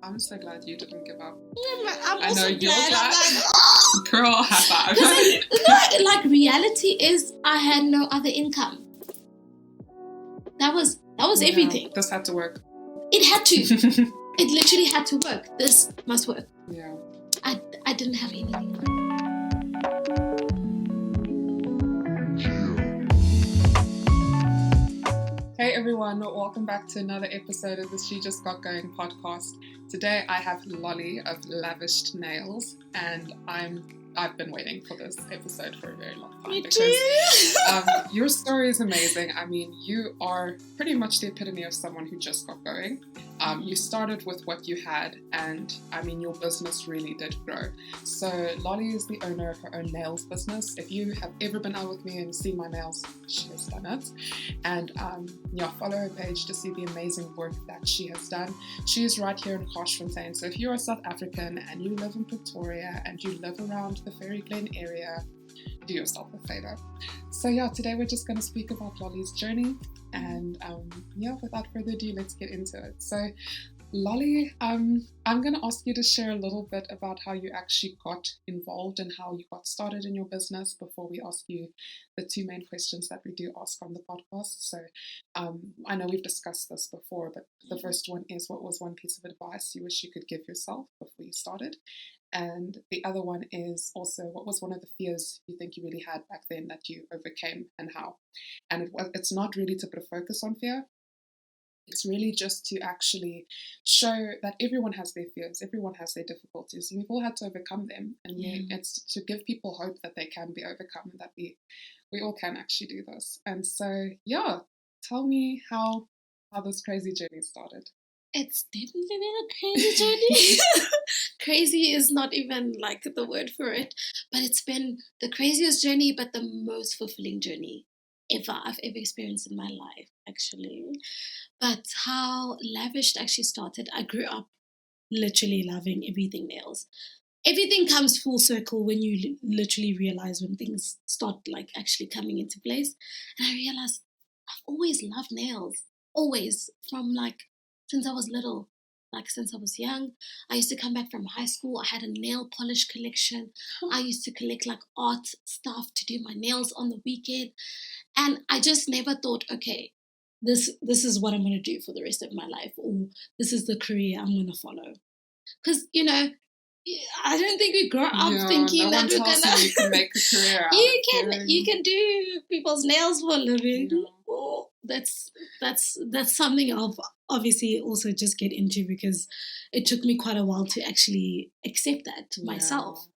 I'm so glad you didn't give up. I'm I also know you're glad. glad. I'm like, oh! Girl, high five. No, like reality is I had no other income. That was everything. This had to work. It had to. It literally had to work. This must work. Yeah. I didn't have anything. Hey everyone, welcome back to another episode of the She Just Got Going podcast. Today I have Lolly of Lavished Nails, and I've been waiting for this episode for a very long time. Me because too. your story is amazing. I mean, you are pretty much the epitome of someone who just got going. You started with what you had, and I mean, your business really did grow. So Lolly is the owner of her own nails business. If you have ever been out with me and seen my nails, she has done it. And follow her page to see the amazing work that she has done. She is right here in Garsfontein. So if you're a South African and you live in Pretoria and you live around the Ferry Glen area, do yourself a favor. So today we're just going to speak about Lolly's journey, and without further ado, let's get into it. So Lolly, I'm going to ask you to share a little bit about how you actually got involved and how you got started in your business before we ask you the two main questions that we do ask on the podcast. So I know we've discussed this before, but the first one is, what was one piece of advice you wish you could give yourself before you started? And the other one is also, what was one of the fears you think you really had back then that you overcame, and how? And it's not really to put a focus on fear. It's really just to actually show that everyone has their fears, everyone has their difficulties, and we've all had to overcome them. And it's to give people hope that they can be overcome, and that we all can actually do this. And so, tell me how this crazy journey started. It's definitely been a crazy journey. Crazy is not even like the word for it, but it's been the craziest journey, but the most fulfilling journey I've ever experienced in my life, actually. But how Lavished actually started, I grew up literally loving everything nails. Everything comes full circle when you literally realize when things start like actually coming into place. And I realized I've always loved nails, always, from like since I was little. Like since I was young, I used to come back from high school. I had a nail polish collection. I used to collect like art stuff to do my nails on the weekend. And I just never thought, okay, this is what I'm going to do for the rest of my life, or this is the career I'm going to follow. Because, I don't think we grow up thinking that we're going to... You can make a career out of you can do people's nails for a living. Yeah. Oh, that's something I'll obviously also just get into, because it took me quite a while to actually accept that myself.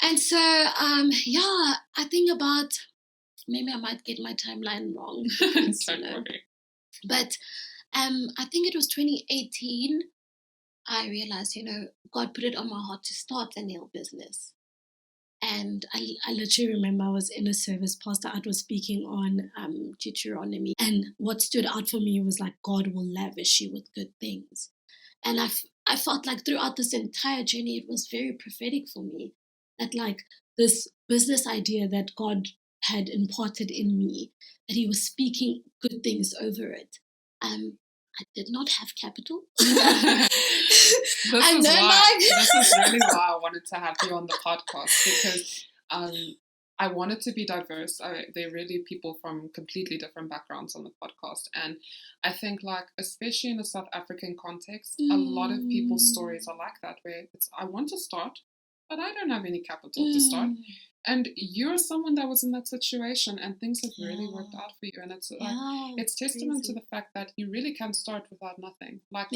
And so, I think about... Maybe I might get my timeline wrong. Don't worry. But I think it was 2018, I realized, God put it on my heart to start a nail business. And I literally remember I was in a service, Pastor Art was speaking on Deuteronomy. And what stood out for me was like, God will lavish you with good things. And I felt like throughout this entire journey, it was very prophetic for me. That like this business idea that God had imparted in me, that he was speaking good things over it. I did not have capital. This is really why I wanted to have you on the podcast, because I wanted to be diverse. There are really people from completely different backgrounds on the podcast, and I think like, especially in a South African context, a lot of people's stories are like that, where it's, I want to start, but I don't have any capital to start. And you're someone that was in that situation, and things have really worked out for you. And it's it's testament to the fact that you really can start without nothing. Like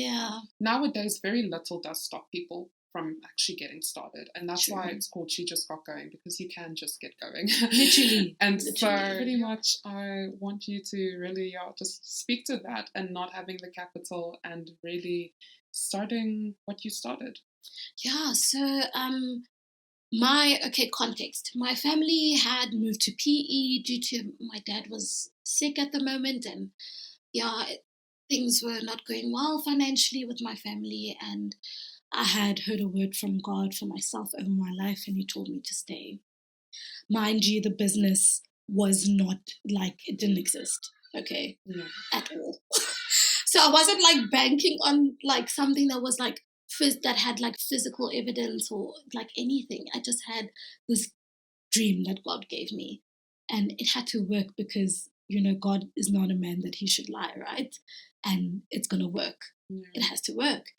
nowadays, very little does stop people from actually getting started. And that's why it's called She Just Got Going, because you can just get going. Literally. And so pretty much I want you to really just speak to that, and not having the capital and really starting what you started. Yeah, so context. My family had moved to PE due to my dad was sick at the moment, and things were not going well financially with my family, and I had heard a word from God for myself over my life, and he told me to stay. Mind you, the business was not like, it didn't exist, at all. So I wasn't like banking on like something that was like that had like physical evidence or like anything. I just had this dream that God gave me, and it had to work because God is not a man that he should lie, right? And it's gonna work. Yeah. It has to work.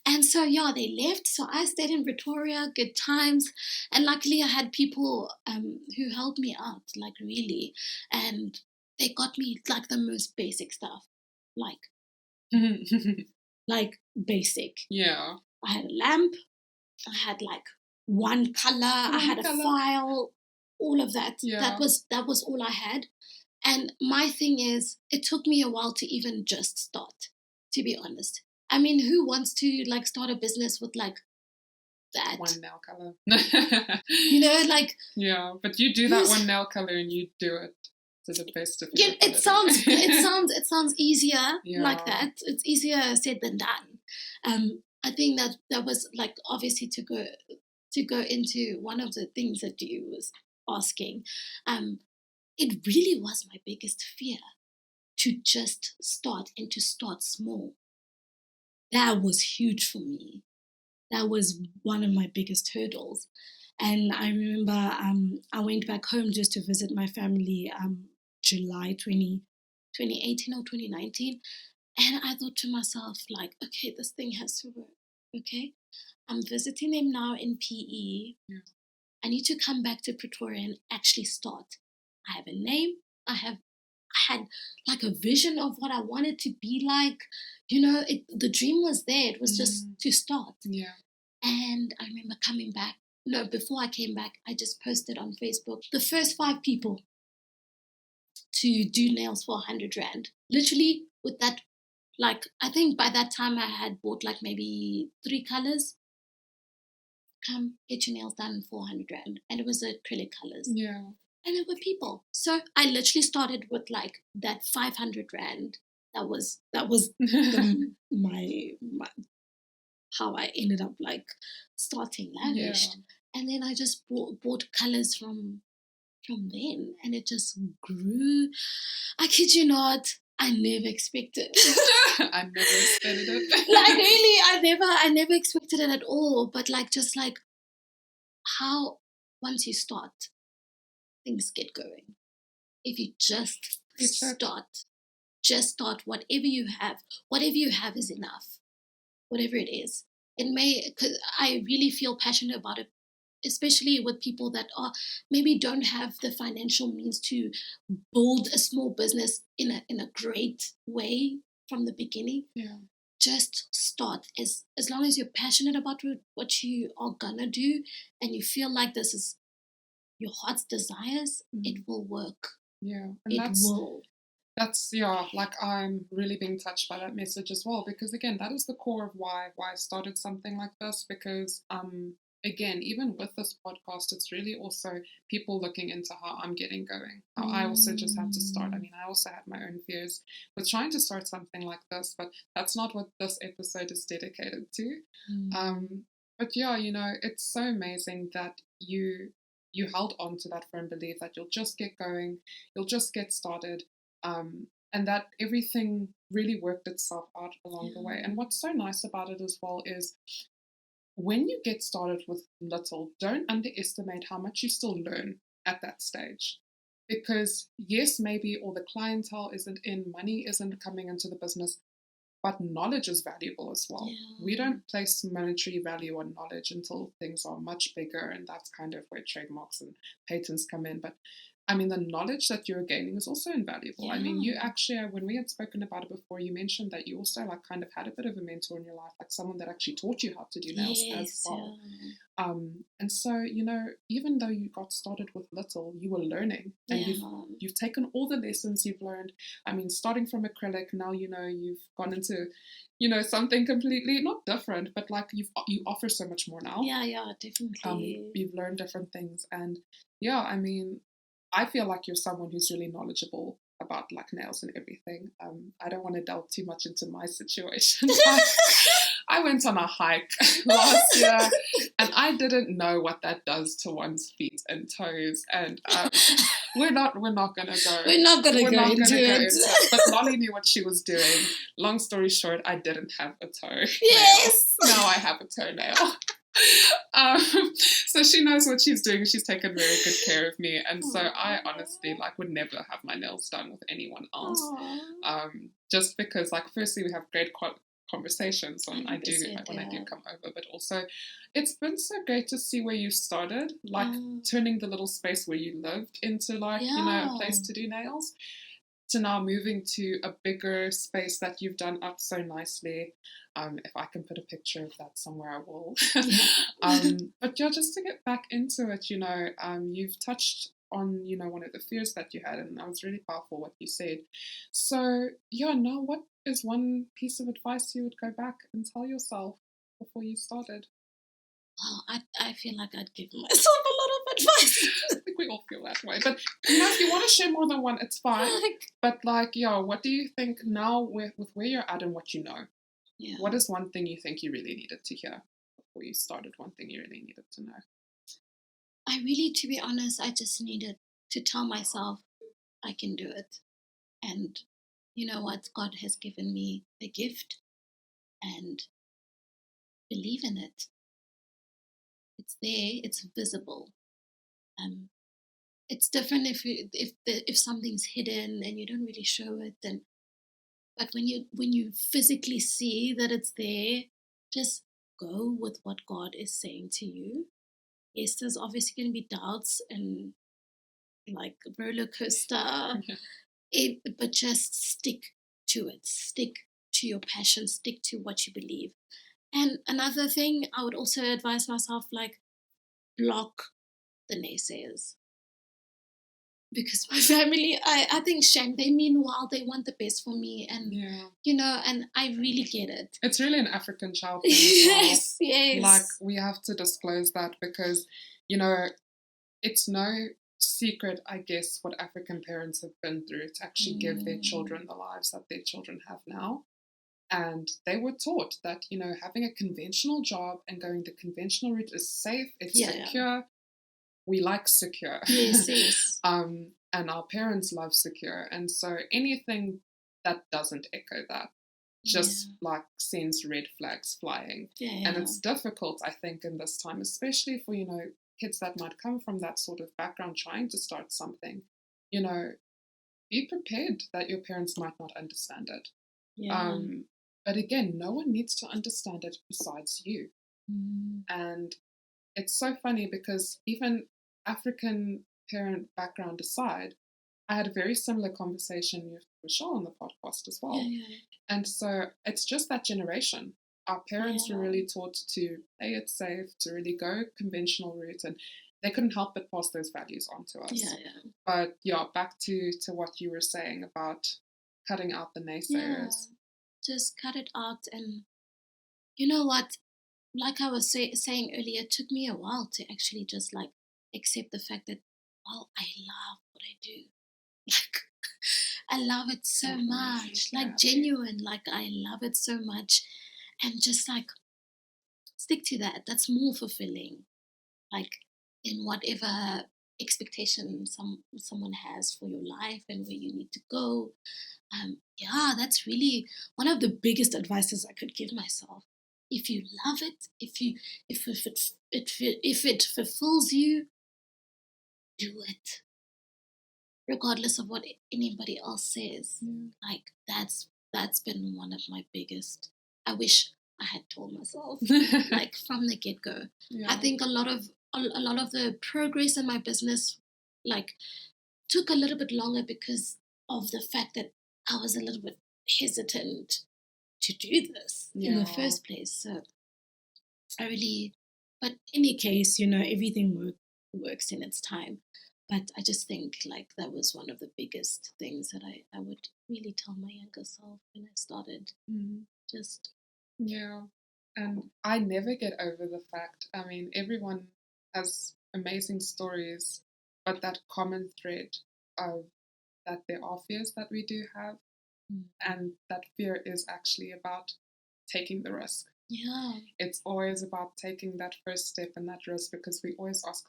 And so yeah, they left. So I stayed in Pretoria, good times, and luckily I had people who helped me out, like really, and they got me like the most basic stuff, like basic. Yeah. I had a lamp. I had like one color. I had a file. All of that. Yeah. That was all I had. And my thing is, it took me a while to even just start. To be honest, I mean, who wants to like start a business with like that one nail color? Like yeah. But you do that one nail color and you do it to the best of your ability. It sounds easier like that. It's easier said than done. I think that was like obviously to go into one of the things that you was asking. It really was my biggest fear to just start and to start small. That was huge for me. That was one of my biggest hurdles. And I remember I went back home just to visit my family July 2018 or 2019. And I thought to myself, like, okay, this thing has to work. Okay, I'm visiting them now in PE. Yeah. I need to come back to Pretoria and actually start. I have a name. I had like a vision of what I wanted to be like. The dream was there. It was just to start. Yeah. And I remember coming back. No, before I came back, I just posted on Facebook the first 5 people to do nails for 100 Rand. Literally with that, like, I think by that time I had bought like maybe 3 colors. Come get your nails done for 100 Rand. And it was acrylic colors. Yeah. And there were people. So I literally started with like that 500 Rand. That was my how I ended up like starting Lavished. Yeah. And then I just bought colors from then, and it just grew. I kid you not, I never expected. I never expected it. Like really, I never expected it at all. But like just like how once you start, things get going. If you just start, whatever you have is enough. Whatever it is, because I really feel passionate about it, especially with people that maybe don't have the financial means to build a small business in a great way from the beginning. Yeah. Just start. As long as you're passionate about what you are gonna do and you feel like this is your heart's desires, it will work. Yeah. And will. That's like I'm really being touched by that message as well, because again, that is the core of why I started something like this, because again, even with this podcast, it's really also people looking into how I'm getting going, how I also just had to start. I mean, I also had my own fears with trying to start something like this, but that's not what this episode is dedicated to. But yeah, it's so amazing that you held on to that firm belief that you'll just get going, you'll just get started. And that everything really worked itself out along the way. And what's so nice about it as well is when you get started with little, don't underestimate how much you still learn at that stage. Because yes, maybe all the clientele isn't in, money isn't coming into the business, but knowledge is valuable as well. Yeah. We don't place monetary value on knowledge until things are much bigger, and that's kind of where trademarks and patents come in. But I mean, the knowledge that you're gaining is also invaluable. Yeah. I mean, you actually, when we had spoken about it before, you mentioned that you also like kind of had a bit of a mentor in your life, like someone that actually taught you how to do nails as well. Yeah. And so, even though you got started with little, you were learning, and you've taken all the lessons you've learned. I mean, starting from acrylic, now you've gone into, something completely not different, but like you offer so much more now. Yeah, definitely. You've learned different things, and I mean, I feel like you're someone who's really knowledgeable about like nails and everything. I don't want to delve too much into my situation. I went on a hike last year, and I didn't know what that does to one's feet and toes. And we're not gonna go. We're not gonna go into it. But Lolly knew what she was doing. Long story short, I didn't have a toe. Yes. Now I have a toenail. So she knows what she's doing. She's taken very good care of me, and so I honestly like would never have my nails done with anyone else. Just because, like, firstly, we have great conversations when I do come over, but also it's been so great to see where you started, like turning the little space where you lived into like a place to do nails, to now moving to a bigger space that you've done up so nicely. If I can put a picture of that somewhere, I will. But just to get back into it, you've touched on, one of the fears that you had, and that was really powerful what you said. So, now what is one piece of advice you would go back and tell yourself before you started? Well, I feel like I'd give myself a lot of advice. I think we all feel that way. But, if you want to share more than one, it's fine. But, what do you think now with where you're at and what you know? Yeah. What is one thing you think you really needed to hear before you started? One thing you really needed to know? I really, to be honest, I just needed to tell myself I can do it. And you know what? God has given me a gift, and believe in it. It's there. It's visible. It's different if something's hidden and you don't really show it. But when you physically see that it's there, just go with what God is saying to you. Yes, there's obviously going to be doubts and like roller coaster, but just stick to it. Stick to your passion. Stick to what you believe. And another thing, I would also advise myself, like, block the naysayers. Because my family, I think, shame, they mean well, they want the best for me, and and I really get it. It's really an African child thing as well. Yes. Like, we have to disclose that because, it's no secret, I guess, what African parents have been through to actually give their children the lives that their children have now. And they were taught that, having a conventional job and going the conventional route is safe, it's secure. We like secure. Yes. And our parents love secure. And so anything that doesn't echo that just like sends red flags flying. And it's difficult, I think, in this time, especially for, kids that might come from that sort of background trying to start something. Be prepared that your parents might not understand it. But again, no one needs to understand it besides you. And it's so funny because even African parent background aside, I had a very similar conversation with Michelle on the podcast as well. And so it's just that generation. Our parents were really taught to play it safe, to really go conventional route, and they couldn't help but pass those values on to us. But back to what you were saying about cutting out the naysayers. Just cut it out. And you know what? Like I was saying earlier, it took me a while to actually just like accept the fact that, well, I love what I do. Like, I love it so much. Like, genuine. Like, I love it so much. And just like stick to that. That's more fulfilling. Like, in whatever expectation someone has for your life and where you need to go. That's really one of the biggest advices I could give myself. If you love it, if it fulfills you, do it, regardless of what anybody else says. Like, that's been one of my biggest. I wish I had told myself like from the get-go. I think a lot of the progress in my business like took a little bit longer because of the fact that I was a little bit hesitant to do this in the first place. So but in any case, everything works in its time. But I just think like that was one of the biggest things that I would really tell my younger self when I started. And I never get over the fact, I mean, everyone has amazing stories, but that common thread of that there are fears that we do have, and that fear is actually about taking the risk. Yeah. It's always about taking that first step and that risk, because we always ask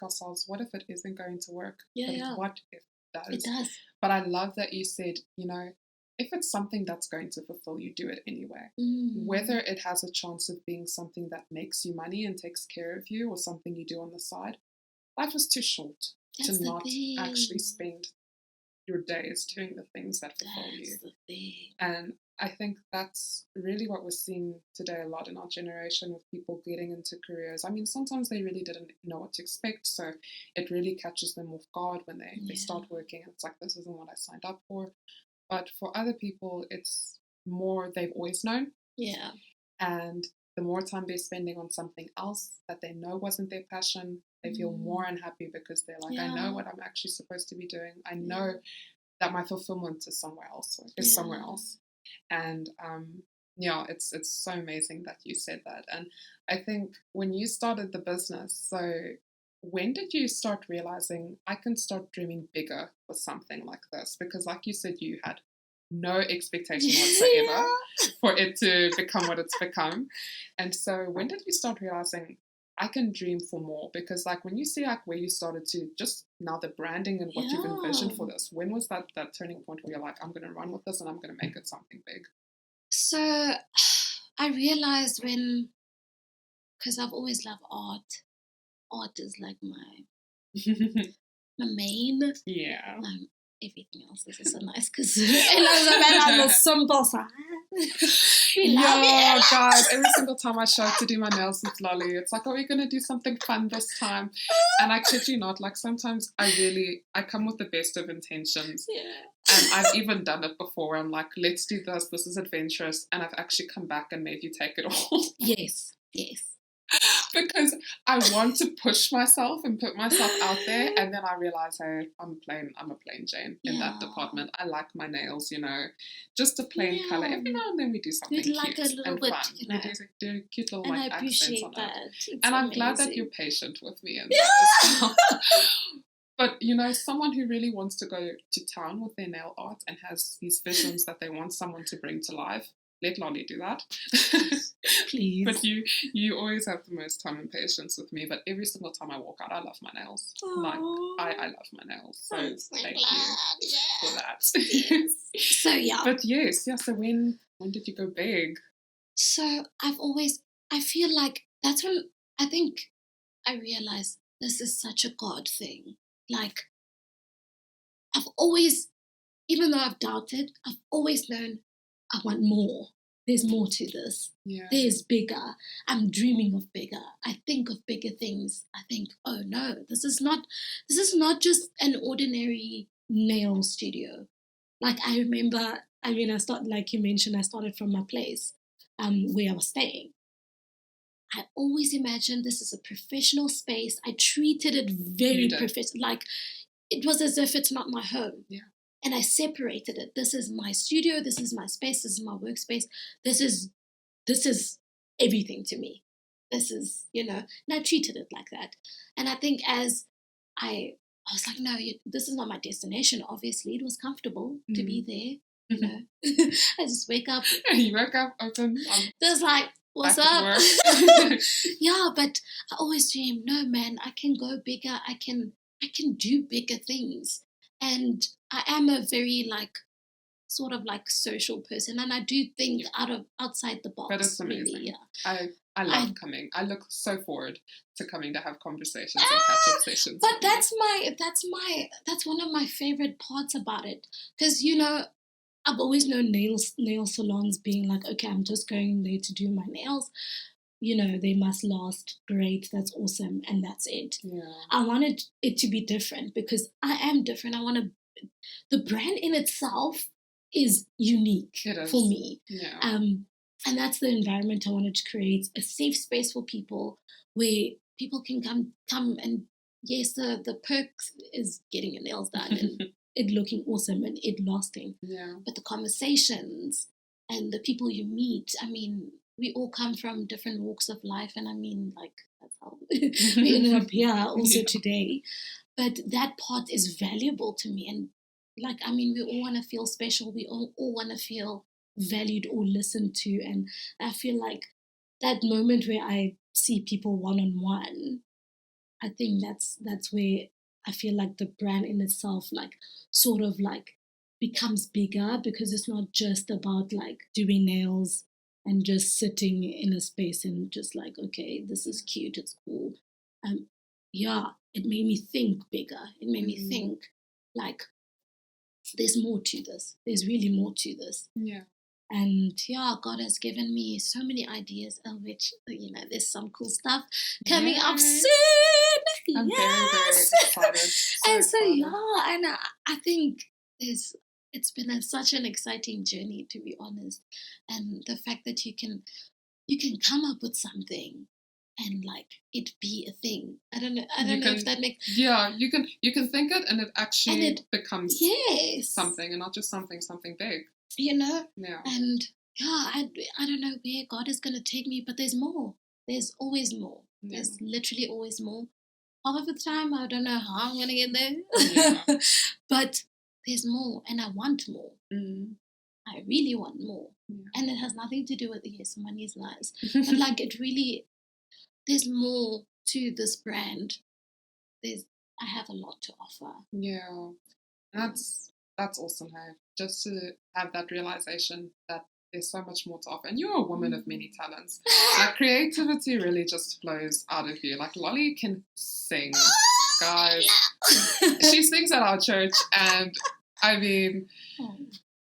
ourselves, what if it isn't going to work? Yeah. What if it does? It does. But I love that you said, if it's something that's going to fulfill you, do it anyway. Whether it has a chance of being something that makes you money and takes care of you, or something you do on the side, life is too short to not actually spend your days doing the things that fulfill you. The thing. And I think that's really what we're seeing today a lot in our generation, with people getting into careers. I mean, sometimes they really didn't know what to expect, so it really catches them off guard when they start working. It's like, this isn't what I signed up for. But for other people, it's more they've always known. Yeah. And the more time they're spending on something else that they know wasn't their passion, they feel more unhappy, because they're like, I know what I'm actually supposed to be doing. I know that my fulfillment is somewhere else, somewhere else. And it's so amazing that you said that. And I think when you started the business, so when did you start realizing I can start dreaming bigger for something like this? Because like you said, you had no expectation whatsoever for it to become what it's become. And so when did you start realizing I can dream for more? Because like when you see like where you started to, just now the branding and what you've envisioned for this, when was that turning point where you're like, I'm going to run with this and I'm going to make it something big? So I realized because I've always loved art. Art is like my main. Yeah. Everything else is so nice because I'm a simple side. Yeah, guys, every single time I show up to do my nails with Lolly, it's like, are we going to do something fun this time? And I kid you not, like sometimes I come with the best of intentions. Yeah. And I've even done it before. I'm like, let's do this is adventurous. And I've actually come back and made you take it all. Yes. Because I want to push myself and put myself out there, and then I realize, hey, I'm a plain Jane in that department. I like my nails, just a plain color. Every now and then we do something cute like a little and bit, fun. We do cute little and I accents appreciate on that. it. And I'm glad that you're patient with me in that as well. But someone who really wants to go to town with their nail art and has these visions that they want someone to bring to life, let Lolly do that. Please. But you always have the most time and patience with me. But every single time I walk out, I love my nails. Aww. Like, I love my nails. So thank you for that. Yes. So, yeah. But yes, so when did you go big? So I feel like that's when I think I realized this is such a God thing. Like, I've always, even though I've doubted, I've always known I want more. There's more to this. Yeah. There's bigger. I'm dreaming of bigger. I think of bigger things. I think, oh no, this is not just an ordinary nail studio. Like I remember, I started, like you mentioned, I started from my place where I was staying. I always imagined this is a professional space. I treated it very professional. Like it was as if it's not my home. Yeah. And I separated it. This is my studio. This is my space. This is my workspace. This is everything to me. This is, and I treated it like that. And I think as I was like, no, this is not my destination. Obviously, it was comfortable to be there. I just wake up. You wake up, open. Just like, what's up? Yeah, but I always dream, no, man, I can go bigger. I can do bigger things. And I am a very sort of social person, and I do think outside the box. But it's amazing. Really, yeah. I love coming. I look so forward to coming to have conversations and catch up sessions. But that's one of my favorite parts about it, because I've always known nail salons being like, okay, I'm just going there to do my nails. They must last, great, that's awesome, and that's it. Yeah. I wanted it to be different because I am different. The brand in itself is unique for me. Yeah. And that's the environment I wanted to create, a safe space for people where people can come and yes, the perks is getting your nails done and it looking awesome and it lasting. Yeah. But the conversations and the people you meet, we all come from different walks of life, and that's how we ended up here also today. But that part is valuable to me, and like, I mean, we all want to feel special. We all want to feel valued or listened to. And I feel like that moment where I see people one-on-one, I think that's where I feel like the brand in itself, like, sort of like becomes bigger, because it's not just about like doing nails and just sitting in a space and just like, okay, this is cute, it's cool. Yeah, it made me think bigger. It made me think like, there's more to this. There's really more to this. Yeah. And yeah, God has given me so many ideas, of which, you know, there's some cool stuff coming up soon. I'm very, very excited. And so yeah, and I think it's been such an exciting journey, to be honest. And the fact that you can come up with something and like it be a thing. I don't know if that makes... Yeah, you can think it and it actually becomes something, and not just something big. You know? Yeah. And yeah, I don't know where God is going to take me, but there's more. There's always more. Yeah. There's literally always more. Half of the time, I don't know how I'm going to get there. Yeah. But there's more, and I want more. Mm. I really want more. Yeah. And it has nothing to do with, yes, money is nice. But like, it really, there's more to this brand. I have a lot to offer. Yeah. That's awesome, hey? Just to have that realization that there's so much more to offer. And you're a woman of many talents. Like, creativity really just flows out of you. Like, Lolly can sing, guys. She sings at our church, and I mean,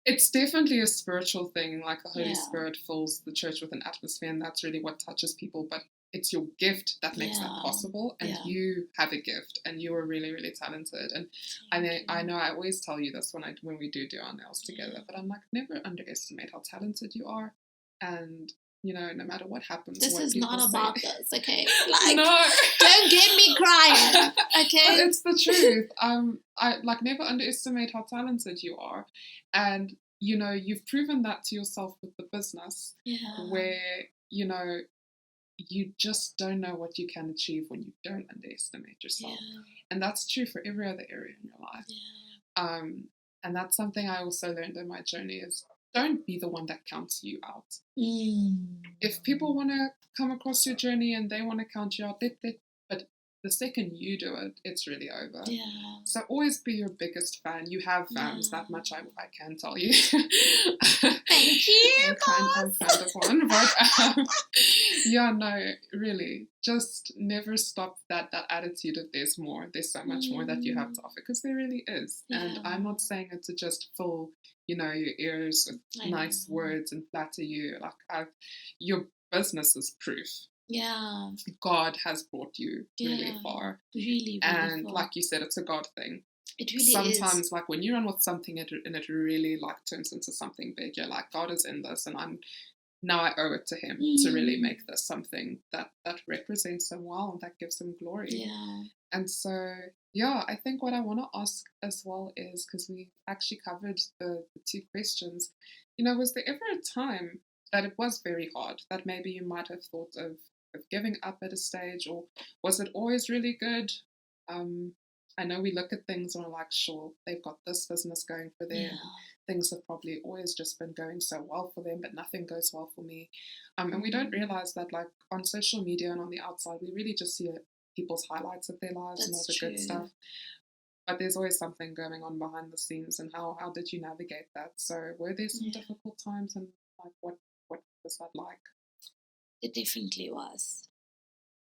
it's definitely a spiritual thing. Like, the Holy Spirit fills the church with an atmosphere, and that's really what touches people. But it's your gift that makes that possible, and you have a gift, and you are really, really talented. And I know I always tell you this when we do our nails together, but I'm like, never underestimate how talented you are. And you know, no matter what happens, this what is not about this, okay? Like, no, don't get me crying, okay? But it's the truth. I like, never underestimate how talented you are, and you know, you've proven that to yourself with the business, where you know, you just don't know what you can achieve when you don't underestimate yourself. And that's true for every other area in your life. And that's something I also learned in my journey, is don't be the one that counts you out. If people want to come across your journey and they want to count you out, but the second you do it, it's really over. So always be your biggest fan. You have fans, that much I can tell you. Thank you. I'm kind of one, but yeah, no, really, just never stop that attitude of there's more. There's so much more that you have to offer, because there really is. And I'm not saying it to just fill, you know, your ears with nice words and flatter you. Like, your business is proof. Yeah. God has brought you really far. Really, and far. Like you said, it's a God thing. It really Sometimes, like, when you run with something and it really like turns into something big, you're like, God is in this, and I owe it to him to really make this something that represents him well and that gives him glory. Yeah. And so, yeah, I think what I want to ask as well is, because we actually covered the two questions, you know, was there ever a time that it was very hard, that maybe you might have thought of giving up at a stage, or was it always really good? I know we look at things and we're like, sure, they've got this business going for them. Yeah. Things have probably always just been going so well for them, but nothing goes well for me. And we don't realize that, like, on social media and on the outside, we really just see people's highlights of their lives. That's and all the good stuff. But there's always something going on behind the scenes. And how did you navigate that? So were there some difficult times, and like, what was that like? It definitely was.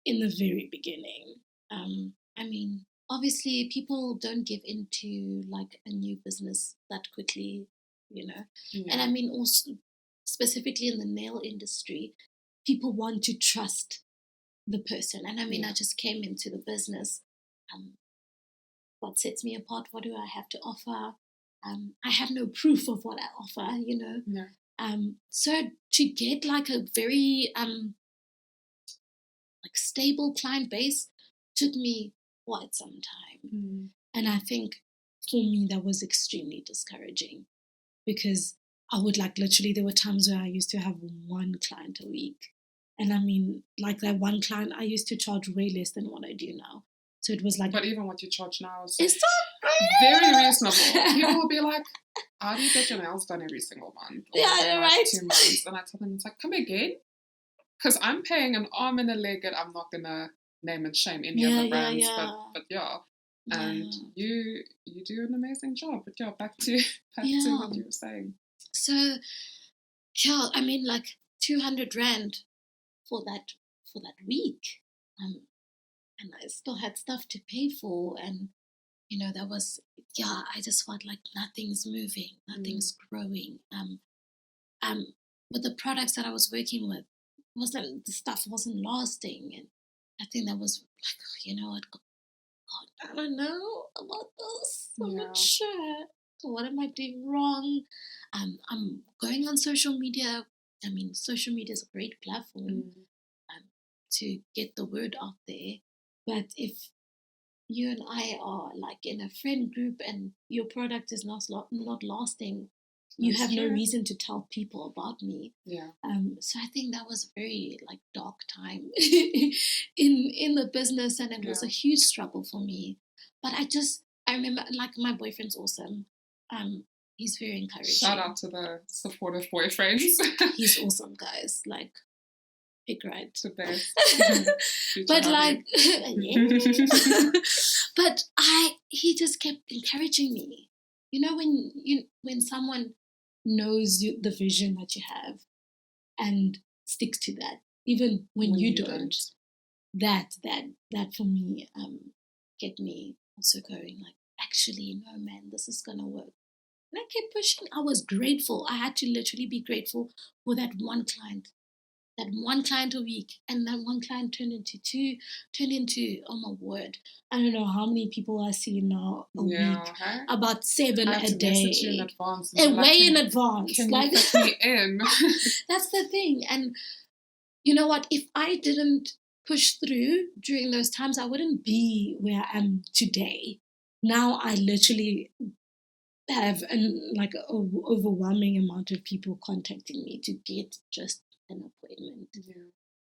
In the very beginning. I mean, obviously people don't give into like a new business that quickly, you know. And I mean, also specifically in the nail industry, people want to trust the person. And I mean, I just came into the business. What sets me apart? What do I have to offer? I have no proof of what I offer, you know. So to get like a very like stable client base took me quite some time. And I think for me that was extremely discouraging, because I would, like, literally there were times where I used to have one client a week, and I mean, like, that one client I used to charge way less than what I do now. So it was like, But even what you charge now is it's so very reasonable. People will be like, how do you get your nails done every single month? Or Yeah, every, right. 2 months. And I tell them, it's like, come again? Because I'm paying an arm and a leg, and I'm not going to name and shame any other brands. But yeah. And you do an amazing job. But yeah, back to what you were saying. So, yeah, I mean, like 200 Rand for that week. And I still had stuff to pay for, and that was, I just felt like nothing's moving, nothing's growing. With the products that I was working with, the stuff wasn't lasting, and I think that was like, you know what, God, I don't know about this. I'm not sure. What am I doing wrong? I'm going on social media. I mean, social media is a great platform to get the word out there. But if you and I are like in a friend group and your product is not lasting, you have no reason to tell people about me. Yeah. So I think that was a very like dark time in the business, and it was a huge struggle for me. But I remember, like, my boyfriend's awesome. He's very encouraging. Shout out to the supportive boyfriends. He's awesome, guys. Like, big right. The best. But like, but he just kept encouraging me. When someone knows the vision that you have and sticks to that, even when you don't, that for me get me also going like, actually, no, man, this is gonna work. And I kept pushing. I was grateful. I had to literally be grateful for that one client a week, and that one client turned into, oh my word, I don't know how many people I see now a week. About 7 a day. In advance. Way in advance. Can you put me in? That's the thing. And you know what? If I didn't push through during those times, I wouldn't be where I am today. Now I literally have an overwhelming amount of people contacting me to get just an appointment,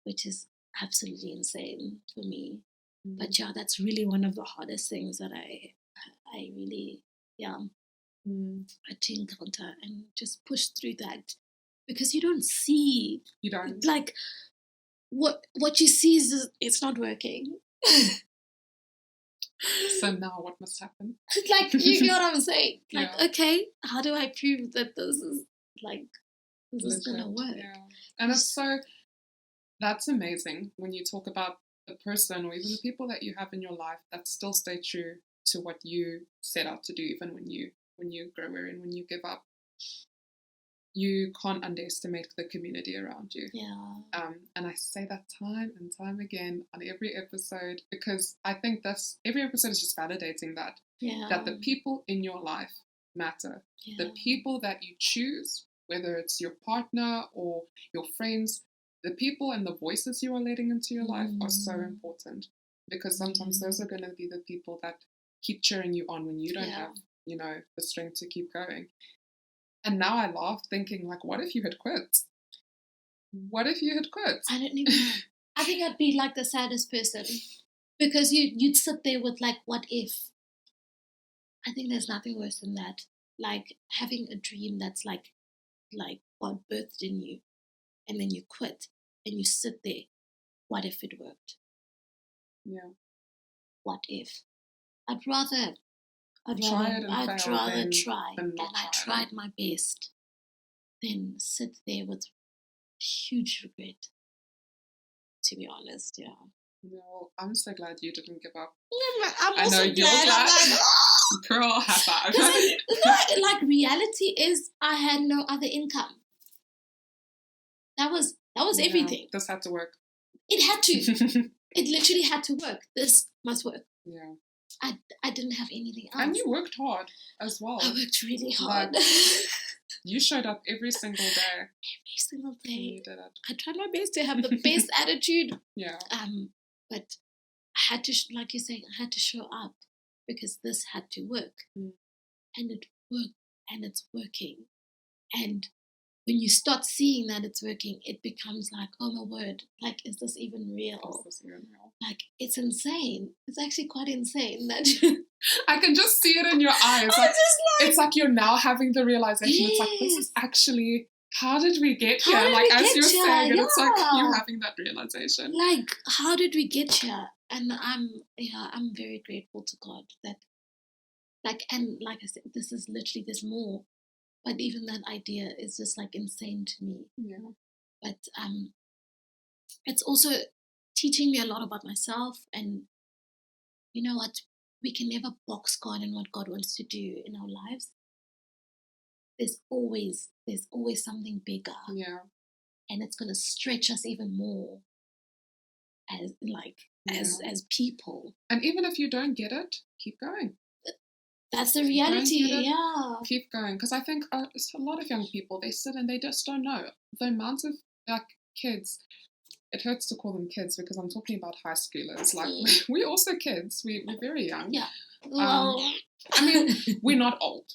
which is absolutely insane for me. But that's really one of the hardest things that I really had to encounter, and just push through that, because you don't like what you see is it's not working. So now what must happen? Like, you know what I'm saying? Like, okay, how do I prove that this is gonna work? Yeah. And that's amazing when you talk about the person or even the people that you have in your life that still stay true to what you set out to do, even when you grow weary and when you give up. You can't underestimate the community around you. Yeah. And I say that time and time again on every episode, because I think every episode is just validating that. Yeah. That the people in your life matter. Yeah. The people that you choose, whether it's your partner or your friends, the people and the voices you are letting into your life are so important, because sometimes those are going to be the people that keep cheering you on when you don't have, the strength to keep going. And now I laugh thinking, like, what if you had quit? What if you had quit? I don't even know. I think I'd be like the saddest person, because you'd sit there with like, what if? I think there's nothing worse than that. Like having a dream that's like God birthed in you, and then you quit and you sit there. What if it worked? Yeah. What if? I'd rather try. And I tried my best, than sit there with huge regret. To be honest, yeah. No, I'm so glad you didn't give up. I'm also you're glad. Girl, high five. Like, reality is, I had no other income. That was everything. This had to work. It had to. It literally had to work. This must work. Yeah. I didn't have anything else. And you worked hard as well. I worked really hard. Like, you showed up every single day. Every single day. You did it. I tried my best to have the best attitude. Yeah. But I had to, like you're saying, I had to show up, because this had to work. And it worked, and it's working. And when you start seeing that it's working, it becomes like, oh my word, like, is this even real? Like, it's insane. It's actually quite insane that I can just see it in your eyes. It's like you're now having the realization. It's like, this is actually, how did we get here? Like, as you're saying it, it's like you having that realization. Like, how did we get here? And I'm very grateful to God that, like, and like I said, this is literally, there's more. But even that idea is just like insane to me. Yeah. But it's also teaching me a lot about myself. And you know what? We can never box God and what God wants to do in our lives. There's always something bigger. Yeah. And it's going to stretch us even more as people. And even if you don't get it, keep going. That's the reality. Keep going. Because I think a lot of young people, they sit and they just don't know. The amount of kids, it hurts to call them kids because I'm talking about high schoolers. Like, we're also kids. We're very young. Yeah. Well, I mean, we're not old.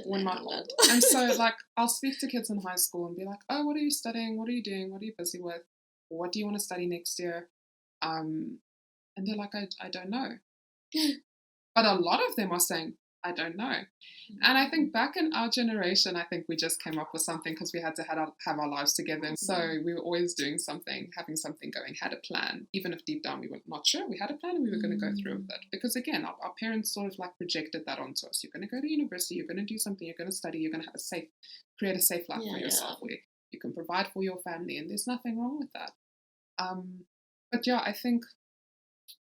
We're not No. old. And so, like, I'll speak to kids in high school and be like, oh, what are you studying? What are you doing? What are you busy with? What do you want to study next year? And they're like, I don't know. But a lot of them are saying, I don't know. And I think back in our generation, I think we just came up with something because we had to have our lives together. So we were always doing something, having something going, had a plan. Even if deep down we were not sure, we had a plan and we were going to go through with it. Because again, our parents sort of like projected that onto us. You're going to go to university, you're going to do something, you're going to study, you're going to have create a safe life for yourself where you can provide for your family. And there's nothing wrong with that. But yeah, I think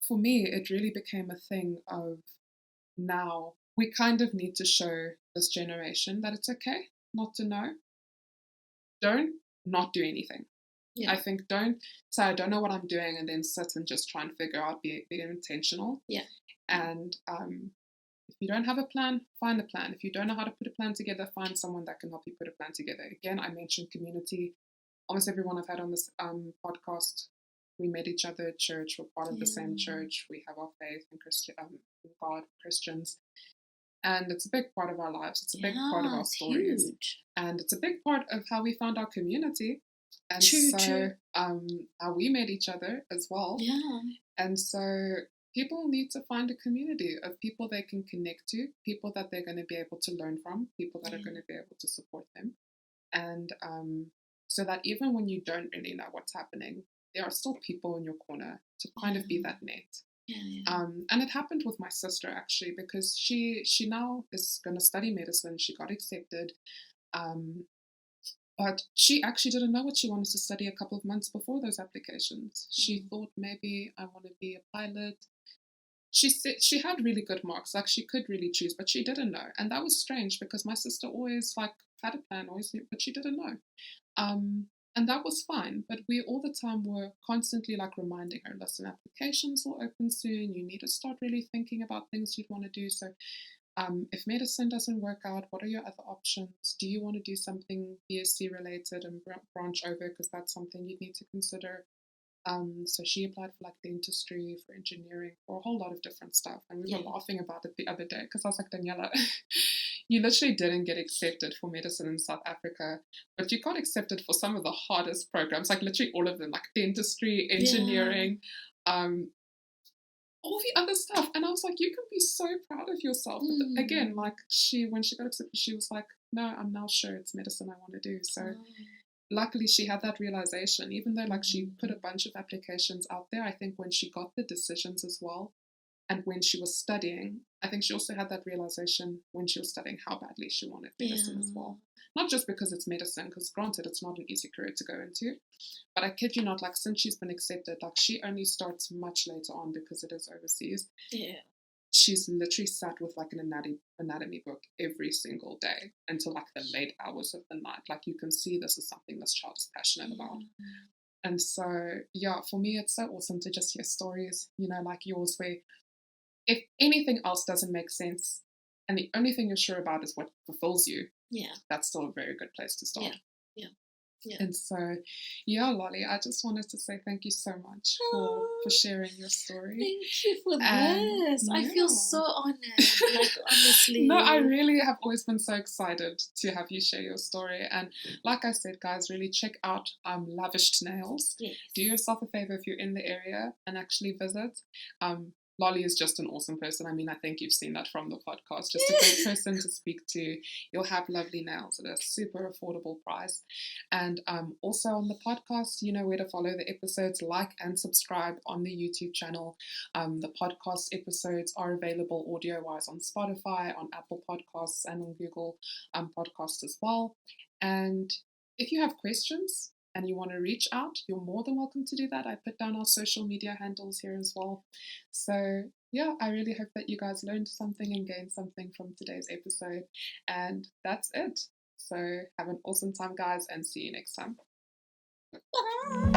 for me, it really became a thing of now we kind of need to show this generation that it's okay not to know. Don't not do anything. Yeah. I think don't say, I don't know what I'm doing, and then sit and just try and figure out, be intentional. Yeah. And if you don't have a plan, find a plan. If you don't know how to put a plan together, find someone that can help you put a plan together. Again, I mentioned community. Almost everyone I've had on this podcast, we met each other at church. We're part of the same church. We have our faith in God, Christians. And it's a big part of our lives. It's a big part of our stories. Huge. And it's a big part of how we found our community. And True. How we met each other as well. Yeah. And so people need to find a community of people they can connect to, people that they're going to be able to learn from, people that are going to be able to support them. And so that even when you don't really know what's happening, there are still people in your corner to kind of be that net. Yeah. And it happened with my sister actually, because she now is going to study medicine. She got accepted, but she actually didn't know what she wanted to study a couple of months before those applications. She thought maybe I want to be a pilot. She said she had really good marks, like she could really choose, but she didn't know, and that was strange because my sister always like had a plan, always knew, but she didn't know. And that was fine, but we all the time were constantly like reminding her, listen, applications will open soon, you need to start really thinking about things you'd want to do. So if medicine doesn't work out, what are your other options? Do you want to do something BSc related and branch over, because that's something you'd need to consider. So she applied for like dentistry, for engineering, for a whole lot of different stuff. And we were laughing about it the other day because I was like, Daniela, you literally didn't get accepted for medicine in South Africa, but you got accepted for some of the hardest programs, like literally all of them, like dentistry, engineering, all the other stuff. And I was like, you can be so proud of yourself. But again, like when she got accepted, she was like, no, I'm now sure it's medicine I want to do. So luckily she had that realization, even though like she put a bunch of applications out there. I think when she got the decisions as well, and when she was studying, I think she also had that realization when she was studying how badly she wanted medicine as well. Not just because it's medicine, because granted it's not an easy career to go into, but I kid you not, like since she's been accepted, like she only starts much later on because it is overseas. Yeah. She's literally sat with like an anatomy book every single day until like the late hours of the night. Like you can see this is something this child is passionate about. And so, yeah, for me, it's so awesome to just hear stories, you know, like yours, where if anything else doesn't make sense and the only thing you're sure about is what fulfills you, that's still a very good place to start. Yeah. Yeah. And so, yeah, Lolly, I just wanted to say thank you so much for sharing your story. Thank you for And, this. I feel so honored, like, honestly. No, I really have always been so excited to have you share your story. And like I said, guys, really check out Lavished Nails. Yes. Do yourself a favor if you're in the area and actually visit. Lolly is just an awesome person. I mean, I think you've seen that from the podcast. Just a great person to speak to. You'll have lovely nails at a super affordable price. And also on the podcast, you know where to follow the episodes, like and subscribe on the YouTube channel. The podcast episodes are available audio-wise on Spotify, on Apple Podcasts, and on Google Podcasts as well. And if you have questions, and you want to reach out, you're more than welcome to do that. I put down our social media handles here as well. So, yeah, I really hope that you guys learned something and gained something from today's episode. And that's it. So, have an awesome time, guys, and see you next time. Bye.